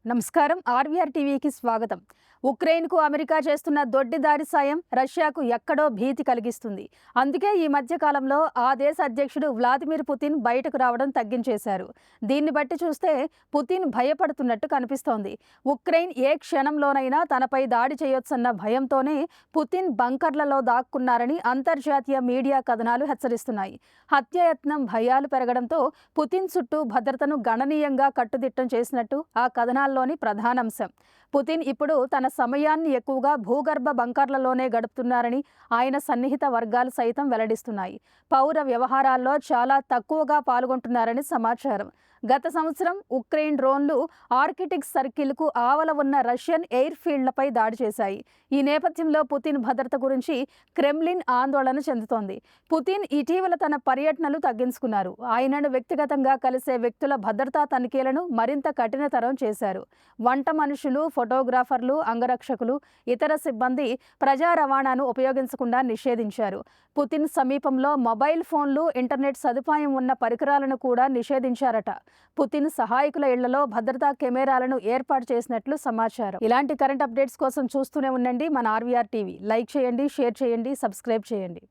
నమస్కారం. ఆర్వీఆర్ టీవీకి స్వాగతం. ఉక్రెయిన్కు అమెరికా చేస్తున్న దొడ్డిదారి సాయం రష్యాకు ఎక్కడో భీతి కలిగిస్తుంది. అందుకే ఈ మధ్య కాలంలో ఆ దేశ అధ్యక్షుడు వ్లాదిమిర్ పుతిన్ బయటకు రావడం తగ్గించేశారు. దీన్ని బట్టి చూస్తే పుతిన్ భయపడుతున్నట్టు కనిపిస్తోంది. ఉక్రెయిన్ ఏ క్షణంలోనైనా తనపై దాడి చేయొచ్చన్న భయంతోనే పుతిన్ బంకర్లలో దాక్కున్నారని అంతర్జాతీయ మీడియా కథనాలు హెచ్చరిస్తున్నాయి. హత్యాయత్నం భయాలు పెరగడంతో పుతిన్ చుట్టూ భద్రతను గణనీయంగా కట్టుదిట్టం చేసినట్టు ఆ కథనాల్లోని ప్రధానాంశం. పుతిన్ ఇప్పుడు తన సమయాన్ని ఎక్కువగా భూగర్భ బంకర్లలోనే గడుపుతున్నారని ఆయన సన్నిహిత వర్గాలు సైతం వెల్లడిస్తున్నాయి. పౌర వ్యవహారాల్లో చాలా తక్కువగా పాల్గొంటున్నారని సమాచారం. గత సంవత్సరం ఉక్రెయిన్ డ్రోన్లు ఆర్కిటిక్ సర్కిల్కు ఆవల ఉన్న రష్యన్ ఎయిర్ ఫీల్డ్లపై దాడి చేశాయి. ఈ నేపథ్యంలో పుతిన్ భద్రత గురించి క్రెమ్లిన్ ఆందోళన చెందుతోంది. పుతిన్ ఇటీవల తన పర్యటనలు తగ్గించుకున్నారు. ఆయనను వ్యక్తిగతంగా కలిసే వ్యక్తుల భద్రతా తనిఖీలను మరింత కఠినతరం చేశారు. వంట మనుషులు, ఫోటోగ్రాఫర్లు, అంగరక్షకులు, ఇతర సిబ్బంది ప్రజా రవాణాను ఉపయోగించకుండా నిషేధించారు. పుతిన్ సమీపంలో మొబైల్ ఫోన్లు, ఇంటర్నెట్ సదుపాయం ఉన్న పరికరాలను కూడా నిషేధించారట. పుతిన్ సహాయకుల ఇళ్లలో భద్రతా కెమెరాలను ఏర్పాటు చేసినట్లు సమాచారం. ఇలాంటి కరెంట్ అప్డేట్స్ కోసం చూస్తూనే ఉండండి మన ఆర్వీఆర్ టీవీ. లైక్ చేయండి, షేర్ చేయండి, సబ్స్క్రైబ్ చేయండి.